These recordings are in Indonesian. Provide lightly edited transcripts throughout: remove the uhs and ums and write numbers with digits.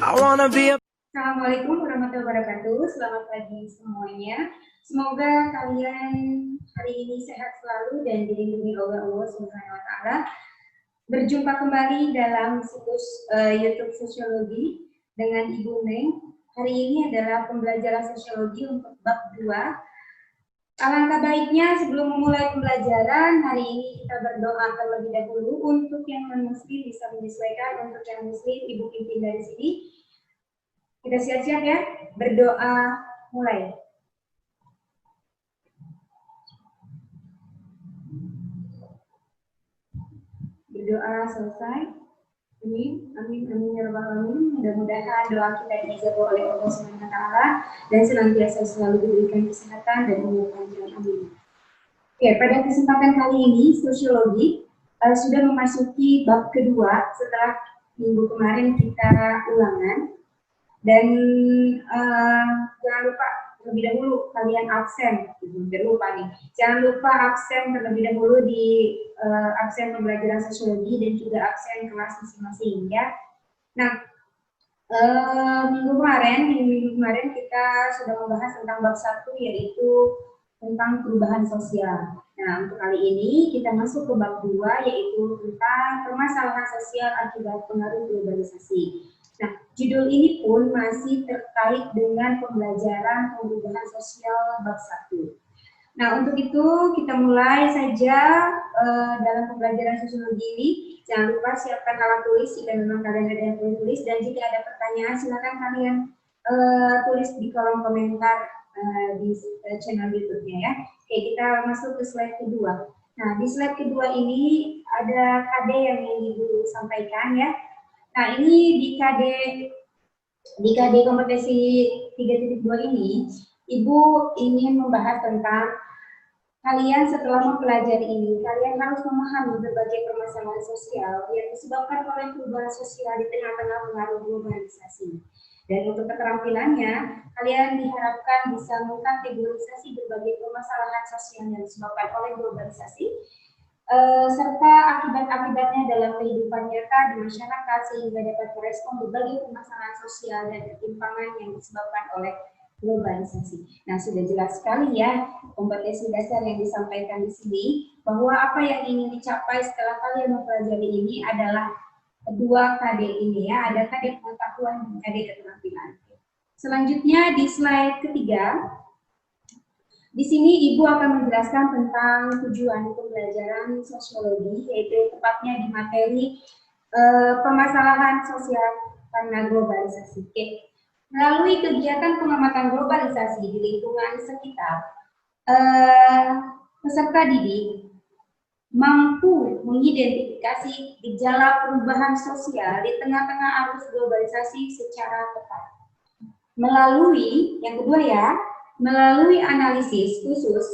Assalamualaikum warahmatullahi wabarakatuh. Selamat pagi semuanya. Semoga kalian hari ini sehat selalu dan dilindungi oleh Allah Subhanahu wa taala. Berjumpa kembali dalam situs YouTube Sosiologi dengan Ibu Meng. Hari ini adalah pembelajaran sosiologi untuk bab 2. Alangkah baiknya sebelum memulai pembelajaran hari ini kita berdoa terlebih dahulu. Untuk yang non-muslim bisa menyesuaikan, untuk yang muslim Ibu pimpin dari sini. Kita siap-siap ya, berdoa mulai. Berdoa selesai. Amin, amin, amin ya rabbal alamin. Mudah-mudahan doa kita dijawab oleh Allah Subhanahu wa taala dan senantiasa selalu diberikan kesehatan dan umur panjang. Amin. Oke, pada kesempatan kali ini sosiologi sudah memasuki bab kedua setelah minggu kemarin kita ulangan. Dan jangan lupa terlebih dahulu kalian absen, lupa nih. Jangan lupa absen terlebih dahulu di absen pembelajaran sosiologi dan juga absen kelas masing-masing ya. Nah, minggu kemarin kita sudah membahas tentang bab 1 yaitu tentang perubahan sosial. Nah, untuk kali ini kita masuk ke bab 2 yaitu tentang permasalahan sosial akibat pengaruh globalisasi. Nah, judul ini pun masih terkait dengan pembelajaran perubahan sosial bab 1. Nah, untuk itu kita mulai saja dalam pembelajaran sosiologi ini. Jangan lupa siapkan alat tulis jika memang kalian ada yang boleh tulis, dan jika ada pertanyaan silakan kalian tulis di kolom komentar di channel YouTube-nya ya. Oke, kita masuk ke slide kedua. Nah, di slide kedua ini ada KD yang ingin Ibu sampaikan ya. Nah, ini di KD kompetensi 3.2 ini, Ibu ingin membahas tentang kalian setelah mempelajari ini, kalian harus memahami berbagai permasalahan sosial yang disebabkan oleh perubahan sosial di tengah-tengah pengaruh globalisasi. Dan untuk keterampilannya, kalian diharapkan bisa mengkategorisasi berbagai permasalahan sosial yang disebabkan oleh globalisasi, serta akibat-akibatnya dalam kehidupan nyata di masyarakat sehingga dapat merespon berbagai permasalahan sosial dan ketimpangan yang disebabkan oleh globalisasi. Nah, sudah jelas sekali ya kompetensi dasar yang disampaikan di sini, bahwa apa yang ingin dicapai setelah kalian mempelajari ini adalah 2 KD ini ya, ada KD pengetahuan dan KD keterampilan. Selanjutnya di slide ketiga, di sini Ibu akan menjelaskan tentang tujuan pembelajaran sosiologi, yaitu tepatnya di materi permasalahan sosial karena globalisasi. Oke. Melalui kegiatan pengamatan globalisasi di lingkungan sekitar, peserta didik mampu mengidentifikasi gejala perubahan sosial di tengah-tengah arus globalisasi secara tepat. Melalui, yang kedua ya, melalui analisis khusus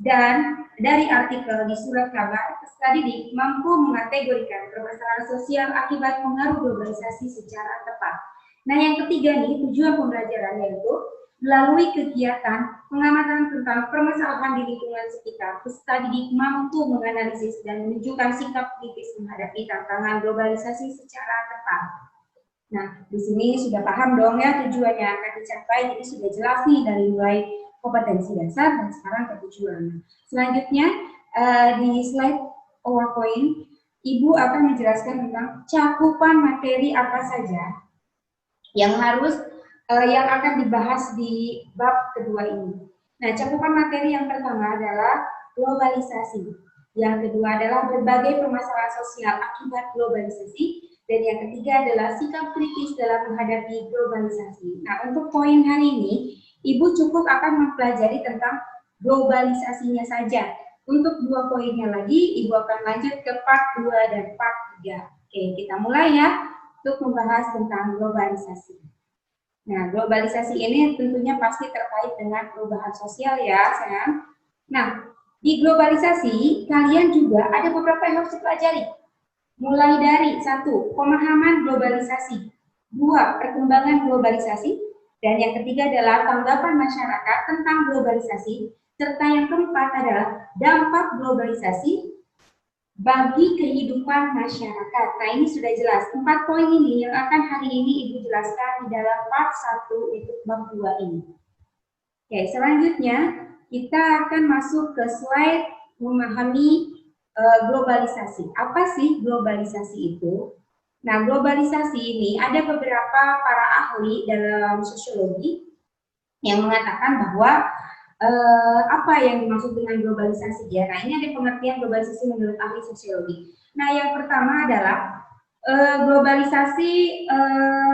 dan dari artikel di surat kabar, peserta didik mampu mengategorikan permasalahan sosial akibat pengaruh globalisasi secara tepat. Nah, yang ketiga nih, tujuan pembelajaran yaitu melalui kegiatan pengamatan tentang permasalahan di lingkungan sekitar, peserta didik mampu menganalisis dan menunjukkan sikap kritis menghadapi tantangan globalisasi secara tepat. Nah, di sini sudah paham dong ya tujuannya akan dicapai, jadi sudah jelas nih dari mulai kompetensi dasar dan sekarang ke tujuan. Selanjutnya di slide PowerPoint, Ibu akan menjelaskan tentang cakupan materi apa saja yang akan dibahas di bab kedua ini. Nah, cakupan materi yang pertama adalah globalisasi, yang kedua adalah berbagai permasalahan sosial akibat globalisasi, dan yang ketiga adalah sikap kritis dalam menghadapi globalisasi. Nah, untuk poin hari ini, Ibu cukup akan mempelajari tentang globalisasinya saja. Untuk 2 poinnya lagi, Ibu akan lanjut ke part 2 dan part 3. Oke, kita mulai ya untuk membahas tentang globalisasi. Nah, globalisasi ini tentunya pasti terkait dengan perubahan sosial ya, sayang. Nah, di globalisasi, kalian juga ada beberapa yang harus dipelajari. Mulai dari 1, pemahaman globalisasi, 2, perkembangan globalisasi, dan yang ketiga adalah tanggapan masyarakat tentang globalisasi, serta yang keempat adalah dampak globalisasi, bagi kehidupan masyarakat. Nah, ini sudah jelas. 4 poin ini yang akan hari ini Ibu jelaskan di dalam part 1 itu bab 2 ini. Oke, selanjutnya kita akan masuk ke slide memahami globalisasi. Apa sih globalisasi itu? Nah, globalisasi ini ada beberapa para ahli dalam sosiologi yang mengatakan bahwa apa yang dimaksud dengan globalisasi ya. Nah, ini ada pengertian globalisasi menurut ahli sosiologi. Nah, yang pertama adalah globalisasi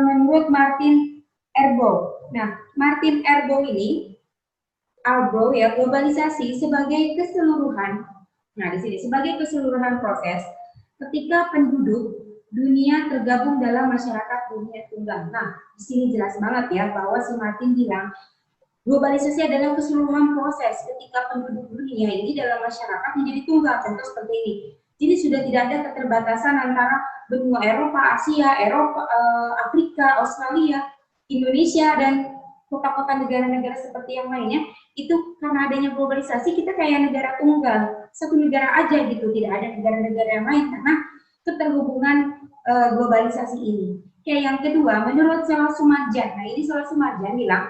menurut Martin Erbo. Nah, Martin Erbo ini, ya, globalisasi sebagai keseluruhan. Nah, di sini sebagai keseluruhan proses ketika penduduk dunia tergabung dalam masyarakat dunia tunggal. Nah, di sini jelas banget ya bahwa si Martin bilang globalisasi adalah keseluruhan proses ketika penduduk dunia ini dalam masyarakat menjadi tunggal, contoh seperti ini. Jadi sudah tidak ada keterbatasan antara benua Eropa, Asia, Afrika, Australia, Indonesia, dan kota-kota negara-negara seperti yang lainnya. Itu karena adanya globalisasi, kita kayak negara tunggal, satu negara aja gitu, tidak ada negara-negara yang lain karena keterhubungan globalisasi ini. Kayak yang kedua, menurut Salah Sumarjan, nah ini Salah Sumarjan bilang,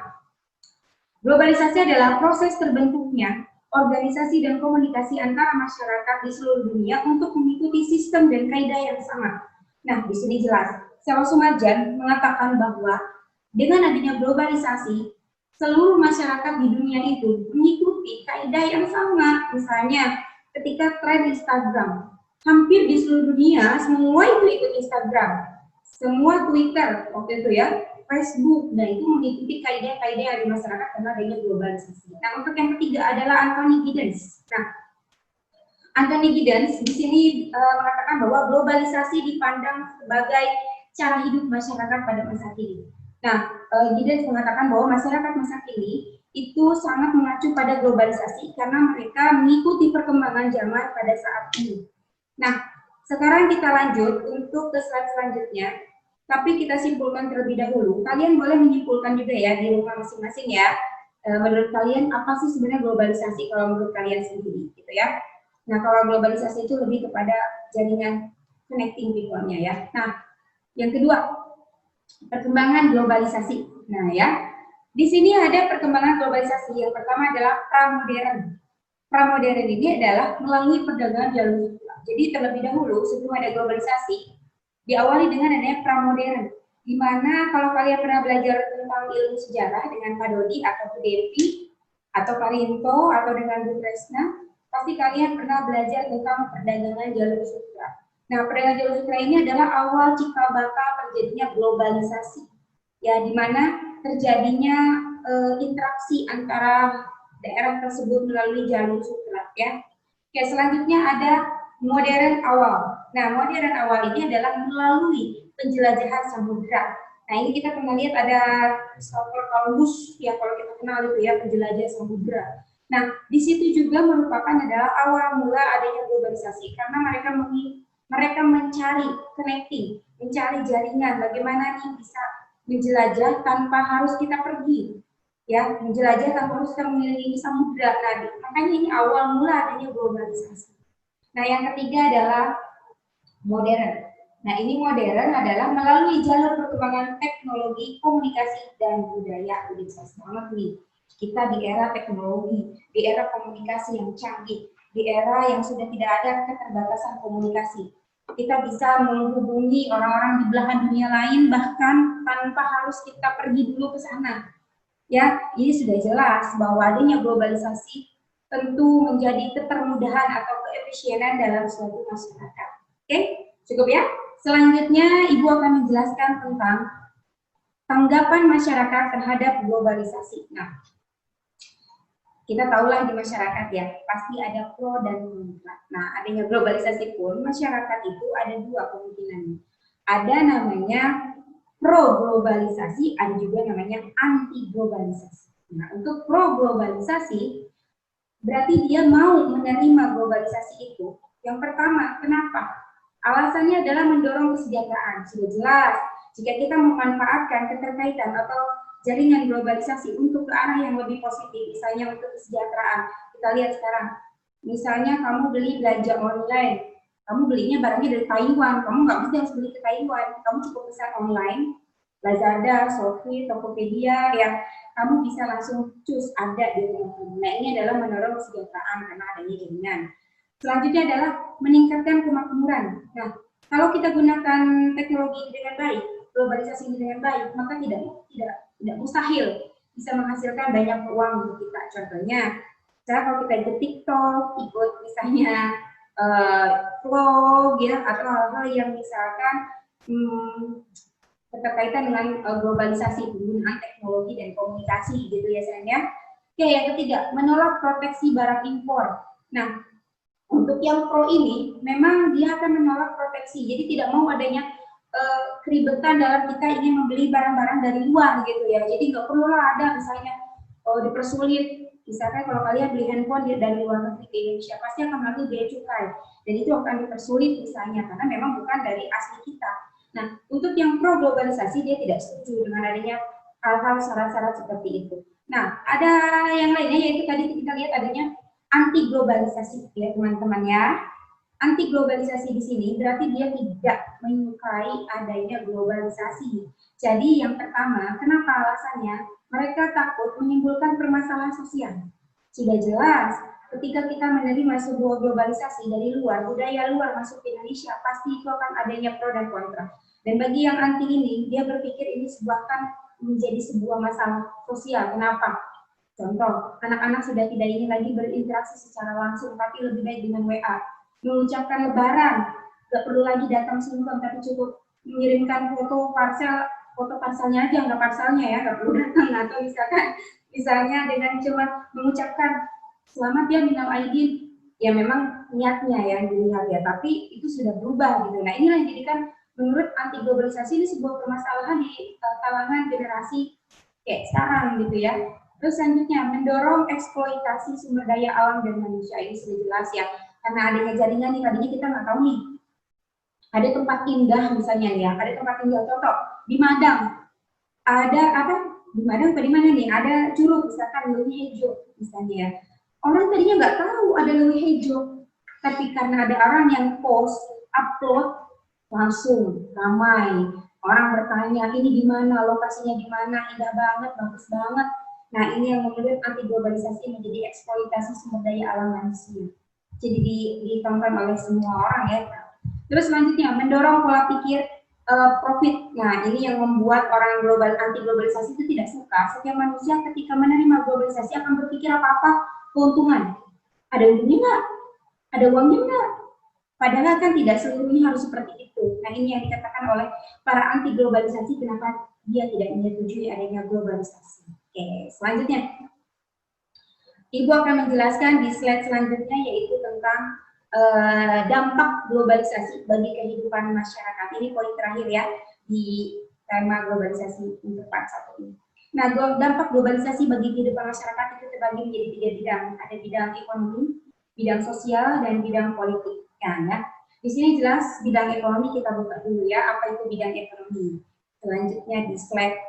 globalisasi adalah proses terbentuknya organisasi dan komunikasi antara masyarakat di seluruh dunia untuk mengikuti sistem dan kaidah yang sama. Nah, di sini jelas, Salah Sumarjan mengatakan bahwa dengan adanya globalisasi, seluruh masyarakat di dunia itu mengikuti kaidah yang sama. Misalnya, ketika tren Instagram, hampir di seluruh dunia semua itu ikut Instagram, semua Twitter waktu itu ya, Facebook, nah itu mengikuti kaidah-kaidah yang di masyarakat karena adanya globalisasi. Nah, untuk yang ketiga adalah Anthony Giddens. Nah, Anthony Giddens di sini mengatakan bahwa globalisasi dipandang sebagai cara hidup masyarakat pada masa kini. Nah, Giddens mengatakan bahwa masyarakat masa kini itu sangat mengacu pada globalisasi karena mereka mengikuti perkembangan zaman pada saat ini. Nah, sekarang kita lanjut untuk ke slide selanjutnya. Tapi kita simpulkan terlebih dahulu. Kalian boleh menyimpulkan juga ya di rumah masing-masing ya. Menurut kalian apa sih sebenarnya globalisasi kalau menurut kalian sendiri gitu ya. Nah, kalau globalisasi itu lebih kepada jaringan connecting people-nya ya. Nah, yang kedua, perkembangan globalisasi. Nah, ya. Di sini ada perkembangan globalisasi. Yang pertama adalah pramodern. Pramodern ini adalah melalui perdagangan jalur. Jadi terlebih dahulu sebelum ada globalisasi, diawali dengan adanya pramodern, di mana kalau kalian pernah belajar tentang ilmu sejarah dengan Pak Dodi atau Bu Devi atau Pak Rinto atau dengan Bu Tresna, pasti kalian pernah belajar tentang perdagangan jalur sutra. Nah, perdagangan jalur sutra ini adalah awal cikal bakal terjadinya globalisasi, ya, di mana terjadinya interaksi antara daerah tersebut melalui jalur sutra, ya. Oke, selanjutnya ada modern awal. Nah, modern awal ini adalah melalui penjelajahan samudra. Nah, ini kita pernah lihat ada Christopher Columbus, ya kalau kita kenal itu ya, penjelajah samudra. Nah, di situ juga merupakan adalah awal mula adanya globalisasi karena mereka mencari connecting, mencari jaringan, bagaimana nih bisa menjelajah tanpa harus kita pergi, ya, menjelajah tanpa harus kita mengelilingi samudra. Nah, makanya ini awal mula adanya globalisasi. Nah, yang ketiga adalah modern. Nah, ini modern adalah melalui jalur perkembangan teknologi, komunikasi, dan budaya. Jadi, banget nih. Kita di era teknologi, di era komunikasi yang canggih, di era yang sudah tidak ada keterbatasan komunikasi. Kita bisa menghubungi orang-orang di belahan dunia lain, bahkan tanpa harus kita pergi dulu ke sana. Ya, ini sudah jelas bahwa adanya globalisasi tentu menjadi ketermudahan atau keefisienan dalam suatu masyarakat. Oke, cukup ya. Selanjutnya, Ibu akan menjelaskan tentang tanggapan masyarakat terhadap globalisasi. Nah, kita tahulah di masyarakat ya, pasti ada pro dan kontra. Nah, adanya globalisasi pun, masyarakat itu ada dua kemungkinan. Ada namanya pro-globalisasi, ada juga namanya anti-globalisasi. Nah, untuk pro-globalisasi, berarti dia mau menerima globalisasi itu. Yang pertama, kenapa? Alasannya adalah mendorong kesejahteraan. Sudah jelas, jika kita memanfaatkan keterkaitan atau jaringan globalisasi untuk ke arah yang lebih positif, misalnya untuk kesejahteraan. Kita lihat sekarang, misalnya kamu beli belanja online, Kamu belinya barangnya dari Taiwan, kamu nggak mesti harus beli ke Taiwan, kamu cukup pesan online, Lazada, Shopee, Tokopedia, yang kamu bisa langsung choose ada di rumah kamu. Nah, ini adalah mendorong kesejahteraan karena adanya jaringan. Selanjutnya adalah meningkatkan kemakmuran. Nah, kalau kita gunakan teknologi ini dengan baik, globalisasi ini dengan baik, maka tidak mustahil bisa menghasilkan banyak uang untuk kita. Contohnya, misalnya kalau kita ikut TikTok, ikut misalnya vlog ya, atau hal-hal yang misalkan berkaitan dengan globalisasi penggunaan teknologi dan komunikasi gitu ya sayangnya. Oke, yang ketiga, menolak proteksi barang impor. Nah, untuk yang pro ini memang dia akan menolak proteksi, jadi tidak mau adanya keribetan dalam kita ingin membeli barang-barang dari luar gitu ya. Jadi nggak perlu lah ada misalnya dipersulit. Misalkan kalau kalian beli handphone dari luar negeri ke Indonesia, pasti akan melalui bea cukai, dan itu akan dipersulit misalnya karena memang bukan dari asli kita. Nah, untuk yang pro globalisasi dia tidak setuju dengan adanya hal-hal syarat-syarat seperti itu. Nah, ada yang lainnya yaitu tadi kita lihat adanya anti globalisasi ya teman-teman ya. Anti globalisasi di sini berarti dia tidak menyukai adanya globalisasi. Jadi yang pertama, kenapa alasannya? Mereka takut menimbulkan permasalahan sosial. Sudah jelas, ketika kita menerima sebuah globalisasi dari luar, budaya luar masuk ke Indonesia, pasti itu akan adanya pro dan kontra. Dan bagi yang anti ini, dia berpikir ini menjadi sebuah masalah sosial. Kenapa? Contoh, anak-anak sudah tidak ingin lagi berinteraksi secara langsung, tapi lebih baik dengan WA. Mengucapkan lebaran, nggak perlu lagi datang sungkem, tapi cukup mengirimkan foto parselnya aja, nggak parselnya ya, nggak perlu datang. Atau misalnya dengan cuma mengucapkan selamat ya minal aidin, ya memang niatnya yang dilihat ya, tapi itu sudah berubah gitu. Nah, inilah yang jadikan menurut anti globalisasi ini sebuah permasalahan di kalangan generasi kayak sekarang gitu ya. Terus selanjutnya, mendorong eksploitasi sumber daya alam dan manusia. Ini sudah jelas ya, karena adanya jaringan nih, tadinya kita nggak tahu nih, ada tempat indah misalnya nih ya, ada tempat indah contoh, di Madang, ada apa, di Madang apa di mana nih, ada curug, misalkan leuwih hijau misalnya ya. Orang tadinya nggak tahu ada leuwih hijau, tapi karena ada orang yang post, upload, langsung ramai. Orang bertanya, ini di mana, lokasinya di mana, indah banget, bagus banget. Nah, ini yang menurut anti globalisasi menjadi eksploitasi sumber daya alam manusia. Jadi ditonton oleh semua orang ya. Terus selanjutnya, mendorong pola pikir profit. Nah, ini yang membuat orang anti globalisasi itu tidak suka. Setiap manusia ketika menerima globalisasi akan berpikir apa-apa keuntungan. Ada untungnya nggak? Ada uangnya nggak? Padahal kan tidak seluruhnya harus seperti itu. Nah, ini yang dikatakan oleh para anti globalisasi, kenapa dia tidak menyetujui adanya globalisasi. Oke, selanjutnya Ibu akan menjelaskan di slide selanjutnya yaitu tentang dampak globalisasi bagi kehidupan masyarakat. Ini poin terakhir ya di tema globalisasi untuk part 1 ini. Nah, dampak globalisasi bagi kehidupan masyarakat itu terbagi menjadi 3 bidang. Ada bidang ekonomi, bidang sosial, dan bidang politik. Ya. Di sini jelas bidang ekonomi kita buka dulu ya. Apa itu bidang ekonomi? Selanjutnya di slide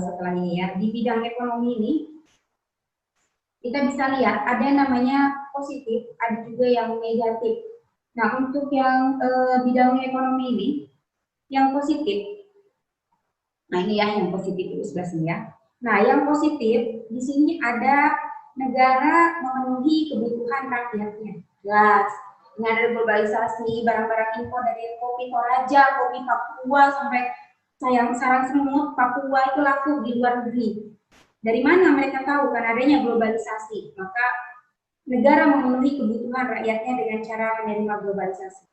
setelah ini ya. Di bidang ekonomi ini kita bisa lihat ada namanya positif, ada juga yang negatif. Nah, untuk yang bidang ekonomi ini, yang positif, nah ini ya yang positif itu sebelah sini ya. Nah, yang positif di sini ada negara memenuhi kebutuhan rakyatnya. Jelas, dengan ada globalisasi, barang-barang impor dari kopi Toraja, kopi Papua sampai sarang semut Papua itu laku di luar negeri. Dari mana mereka tahu? Karena adanya globalisasi, maka negara memenuhi kebutuhan rakyatnya dengan cara menerima globalisasi.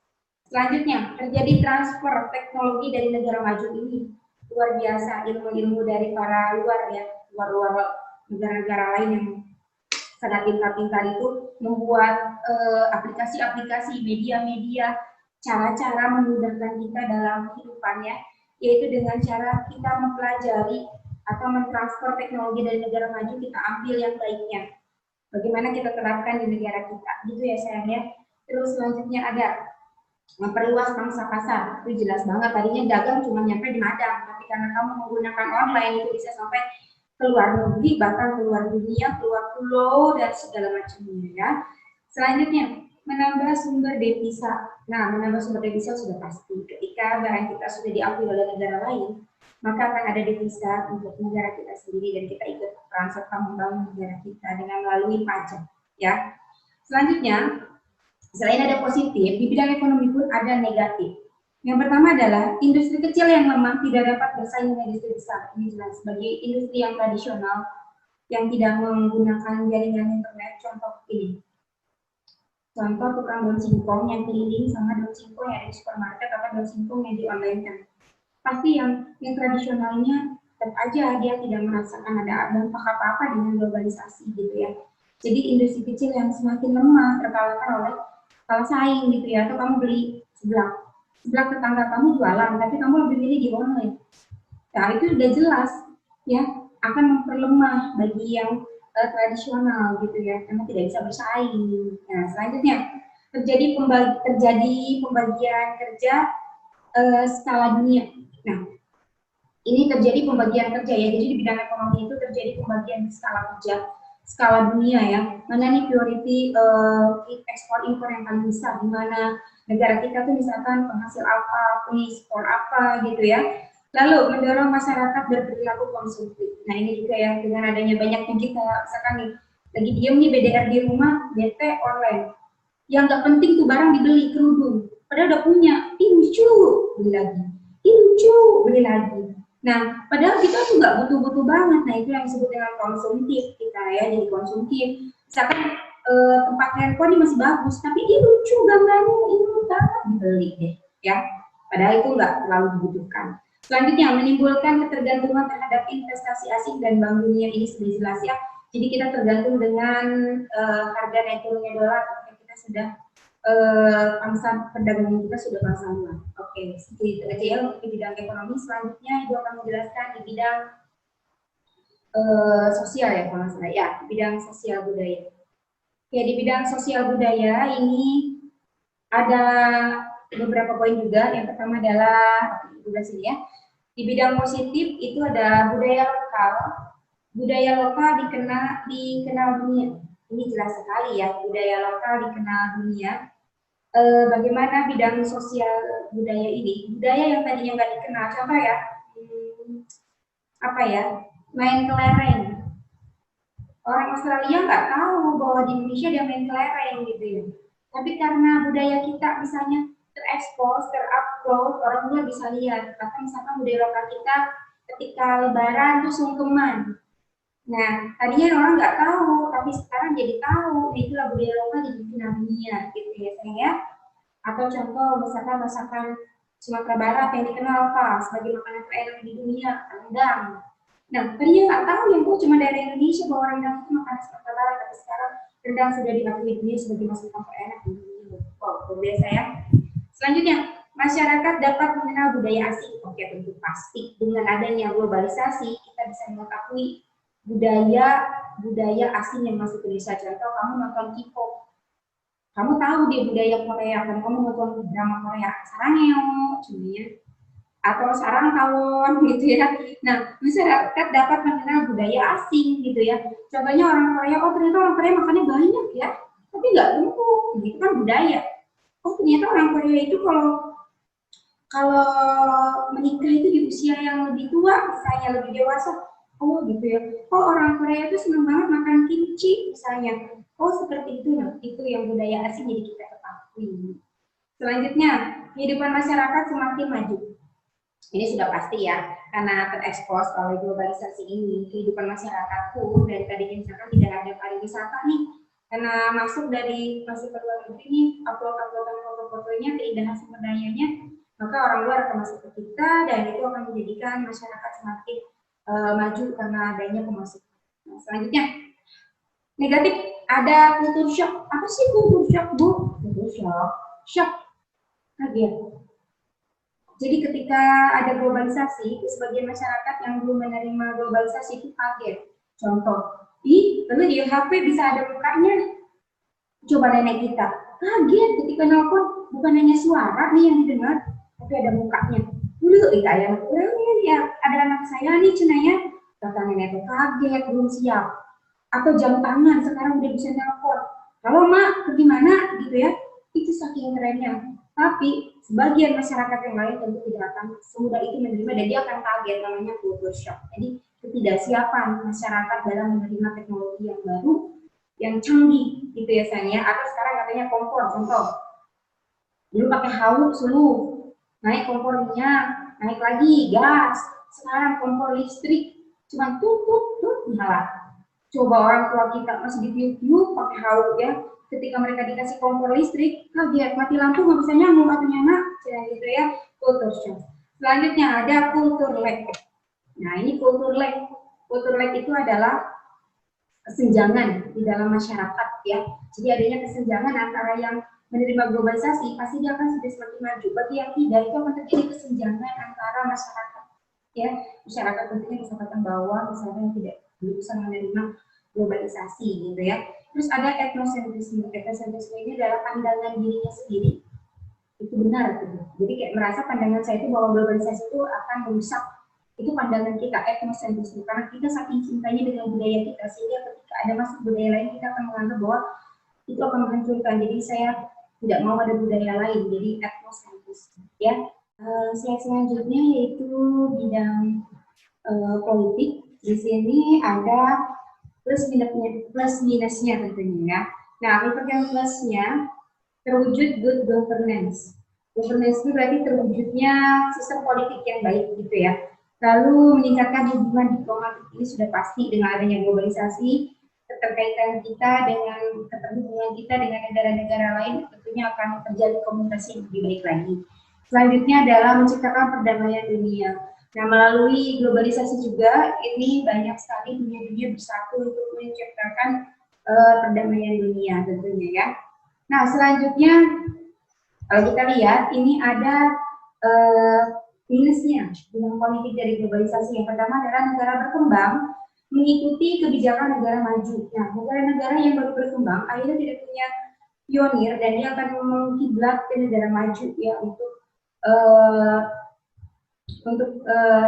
Selanjutnya, terjadi transfer teknologi dari negara maju ini. Luar biasa ilmu-ilmu dari para luar ya, luar negara-negara lain yang sangat pintar-pintar itu membuat aplikasi-aplikasi, media-media, cara-cara memudahkan kita dalam kehidupan ya, yaitu dengan cara kita mempelajari atau mentransfer teknologi dari negara maju, kita ambil yang baiknya. Bagaimana kita terapkan di negara kita, gitu ya sayang ya. Terus selanjutnya ada memperluas pangsa pasar, itu jelas banget. Tadinya dagang cuma nyampe di Madang, tapi karena kamu menggunakan online itu bisa sampai ke luar negeri, bahkan ke luar dunia, keluar pulau dan segala macamnya ya. Selanjutnya Menambah sumber devisa. Nah, menambah sumber devisa sudah pasti. Ketika barang kita sudah diakui oleh negara lain, maka akan ada devisa untuk negara kita sendiri dan kita ikut peran serta membangun negara kita dengan melalui pajak. Ya. Selanjutnya, selain ada positif, di bidang ekonomi pun ada negatif. Yang pertama adalah industri kecil yang lemah tidak dapat bersaing dengan industri besar. Ini jelas sebagai industri yang tradisional yang tidak menggunakan jaringan internet. Contoh ini, contoh tukang daun singkong yang keliling sama daun singkong yang ada di supermarket atau daun singkong yang di online kan. Pasti yang tradisionalnya tetap aja dia tidak merasakan ada dampak apa-apa dengan globalisasi gitu ya. Jadi industri kecil yang semakin lemah terkalahkan oleh kalau saing gitu ya, atau kamu beli sebelah tetangga kamu jualan, tapi kamu lebih milih di online. Nah itu udah jelas ya akan memperlemah bagi yang tradisional gitu ya, karena tidak bisa bersaing. Nah selanjutnya terjadi pembagian kerja skala dunia. Nah ini terjadi pembagian kerja ya, jadi di bidang ekonomi itu terjadi pembagian skala kerja skala dunia ya, mana nih priority ekspor impor yang paling besar, di mana negara kita tuh misalkan penghasil apa, pengekspor apa gitu ya. Lalu mendorong masyarakat berperilaku konsumtif. Nah ini juga ya, dengan adanya banyaknya kita misalkan nih lagi diem nih BDR di rumah, bete online. Yang nggak penting tuh barang dibeli kerudung, padahal udah punya, ih lucu beli lagi, ih lucu beli lagi. Nah, padahal kita tuh nggak butuh-butuh banget. Nah, itu yang disebut dengan konsumtif kita ya, jadi konsumtif. Misalkan tempat handphone ini masih bagus, tapi ini lucu gambarnya, ini banget dibeli deh, ya. Padahal itu nggak terlalu dibutuhkan. Selanjutnya, menimbulkan ketergantungan terhadap investasi asing dan bank dunia, ini sudah jelas ya. Jadi kita tergantung dengan harga naik turunnya dolar, kita sudah pangsa perdagangan kita sudah pasang luar. Oke, seperti itu aja ya untuk di bidang ekonomi. Selanjutnya Ibu akan menjelaskan di bidang sosial ya kalau salah ya, di bidang sosial budaya. Oke, di bidang sosial budaya ini ada beberapa poin juga. Yang pertama adalah di sini ya. Di bidang positif itu ada budaya lokal. Budaya lokal dikenal dunia. Ini jelas sekali ya, budaya lokal dikenal dunia. Bagaimana bidang sosial budaya ini, budaya yang tadinya nggak dikenal, contoh ya, apa ya, main kelereng. Orang Australia nggak tahu bahwa di Indonesia dia main kelereng gitu ya. Tapi karena budaya kita misalnya terekspos, terupload, orang luar bisa lihat. Bahkan misalkan budaya lokal kita ketika Lebaran tuh sungkeman. Nah, tadinya orang nggak tahu, tapi sekarang jadi tahu. Itulah budaya lokal di dunia gitu ya, saya. Atau contoh misalkan masakan Sumatera Barat yang dikenal apa sebagai makanan terenak di dunia, rendang. Nah, tadinya nggak tahu yang tuh cuma dari Indonesia bahwa rendang itu makanan Sumatera Barat, tapi sekarang rendang sudah diakui dunia sebagai masakan terenak di dunia. Wow, luar biasa ya. Selanjutnya, masyarakat dapat mengenal budaya asing. Oke, tentu pasti dengan adanya globalisasi kita bisa mengetahui budaya asing yang masuk ke Indonesia. Contoh, kamu nonton K-pop, kamu tahu dia budaya Korea, kan kamu nonton drama Korea, sarangeo, cuminya, atau sarang tawon gitu ya. Nah, masyarakat dapat mengenal budaya asing gitu ya. Contohnya orang Korea, oh ternyata orang Korea makannya banyak ya, tapi nggak gemuk, gitu kan budaya. Oh ternyata orang Korea itu kalau menikah itu di usia yang lebih tua, misalnya lebih dewasa, oh gitu ya. Oh orang Korea itu senang banget makan kimchi misalnya. Oh seperti itu, nah itu yang budaya asing jadi kita ketahui. Selanjutnya, kehidupan masyarakat semakin maju. Ini sudah pasti ya, karena terekspos oleh globalisasi ini, kehidupan masyarakat pun dari tadinya misalkan tidak ada pariwisata nih, karena masuk ke luar negeri nih, uploadan foto-fotonya, keindahan sumber dayanya, maka orang luar akan masuk ke kita dan itu akan menjadikan masyarakat semakin maju karena adanya pemasukan. Nah, selanjutnya, negatif ada kultur shock. Apa sih kultur shock, Bu? Kultur shock, kaget. Jadi ketika ada globalisasi, sebagian masyarakat yang belum menerima globalisasi itu kaget. Contoh, lalu di HP bisa ada mukanya. Coba nenek kita, kaget ketika nelfon, bukan hanya suara nih yang didengar, tapi ada mukanya. Dulu itu ayam kurangnya ya, ada anak saya nih cenanya, kata nenek itu kaget, belum siap. Atau jam tangan, sekarang udah bisa nelfon. Kalau mak, gimana gitu ya, saking kerennya. Tapi sebagian masyarakat yang lain tentu tidak akan semudah itu menerima dan dia akan kaget, namanya culture shock. Jadi ketidaksiapan masyarakat dalam menerima teknologi yang baru, yang canggih gitu ya sayang ya. Atau sekarang katanya kompor, contoh. Dulu pakai hawu suluh, naik kompor minyak, naik lagi gas. Sekarang kompor listrik, cuma tutup nyala. Coba orang tua kita masih ditiup-tiup pakai hawu ya. Ketika mereka dikasih kompor listrik, kaget, mati lampu nggak bisa nyambung atau nyala, gitu ya, culture shock. Selanjutnya ada culture lag. Nah ini culture lag. Culture lag itu adalah kesenjangan di dalam masyarakat ya. Jadi adanya kesenjangan antara yang menerima globalisasi, pasti dia akan sudah semakin maju. Bagi yang tidak, itu akan terjadi kesenjangan antara masyarakat ya. Masyarakat tentunya masyarakat bawah, misalnya yang tidak bisa menerima globalisasi gitu ya. Terus ada etnosentrisme. Etnosentrisme ini adalah pandangan dirinya sendiri. Itu benar gitu. Jadi kayak merasa pandangan saya itu bahwa globalisasi itu akan merusak. Itu pandangan kita, etnosentrisme. Karena kita saking cintanya dengan budaya kita, sehingga ketika ada masuk budaya lain, kita akan menganggap bahwa itu akan menghancurkan. Jadi saya tidak mau ada budaya lain. Jadi etnosentrisme ya. Selanjutnya yaitu bidang politik. Di sini ada plus minusnya tentunya ya. Nah, untuk yang plusnya terwujud good governance. Governance itu berarti terwujudnya sistem politik yang baik gitu ya. Lalu meningkatkan hubungan diplomatik, ini sudah pasti dengan adanya globalisasi, keterkaitan kita dengan keterhubungan kita dengan negara-negara lain tentunya akan terjadi komunikasi yang lebih baik lagi. Selanjutnya adalah menciptakan perdamaian dunia. Nah, melalui globalisasi juga ini banyak sekali dunia-dunia bersatu untuk menciptakan perdamaian dunia tentunya ya. Nah, selanjutnya kalau kita lihat ini ada minusnya dalam politik dari globalisasi. Yang pertama adalah negara berkembang mengikuti kebijakan negara maju. Nah, negara-negara yang baru berkembang akhirnya tidak punya pionir dan dia akan mengkiblat ke negara maju ya untuk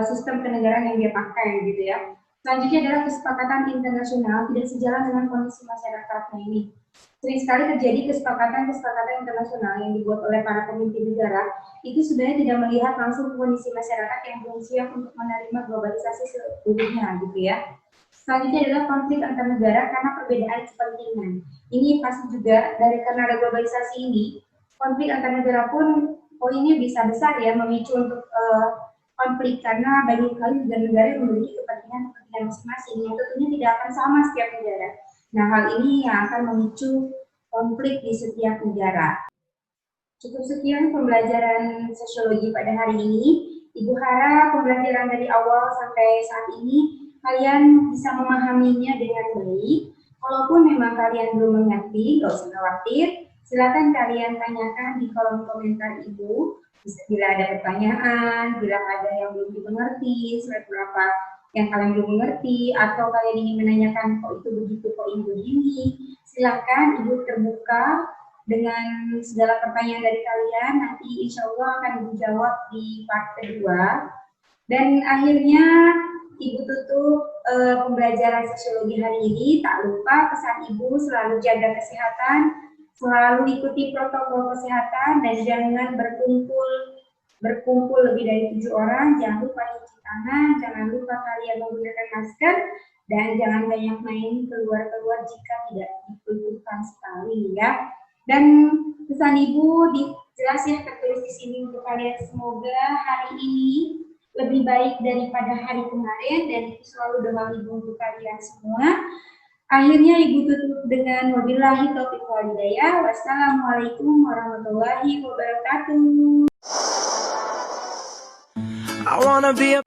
sistem kenegaraan yang dia pakai gitu ya. Selanjutnya adalah kesepakatan internasional tidak sejalan dengan kondisi masyarakat. Nah ini sering sekali terjadi kesepakatan internasional yang dibuat oleh para pemimpin negara itu sebenarnya tidak melihat langsung kondisi masyarakat yang belum siap untuk menerima globalisasi seluruhnya gitu ya. Selanjutnya adalah konflik antar negara karena perbedaan kepentingan. Ini pasti juga karena ada globalisasi ini, konflik antar negara pun poinnya bisa besar ya, memicu untuk konflik karena banyak sekali negara-negara yang memiliki kepentingan masing-masing yang tentunya tidak akan sama setiap negara. Nah, hal ini yang akan memicu konflik di setiap negara. Cukup sekian pembelajaran sosiologi pada hari ini. Ibu harap pembelajaran dari awal sampai saat ini kalian bisa memahaminya dengan baik. Kalaupun memang kalian belum mengerti, nggak usah khawatir. Silakan kalian tanyakan di kolom komentar Ibu. Bila ada pertanyaan, bila ada yang belum dimengerti, slide berapa yang kalian belum mengerti, atau kalian ingin menanyakan kok itu begitu, kok ini begini, silakan Ibu terbuka dengan segala pertanyaan dari kalian. Nanti insya Allah akan Ibu jawab di part kedua. Dan akhirnya Ibu tutup pembelajaran sosiologi hari ini. Tak lupa pesan Ibu selalu jaga kesehatan, selalu ikuti protokol kesehatan dan jangan berkumpul lebih dari 7 orang, jangan lupa cuci tangan, jangan lupa kalian menggunakan masker, dan jangan banyak main keluar-keluar jika tidak dibutuhkan sekali ya. Dan pesan Ibu jelas ya tertulis di sini untuk kalian, semoga hari ini lebih baik daripada hari kemarin dan itu selalu doa Ibu untuk kalian semua. Akhirnya Ibu tutup dengan wabillahi taufiq wal hidayah. Wassalamualaikum warahmatullahi wabarakatuh. I wanna be a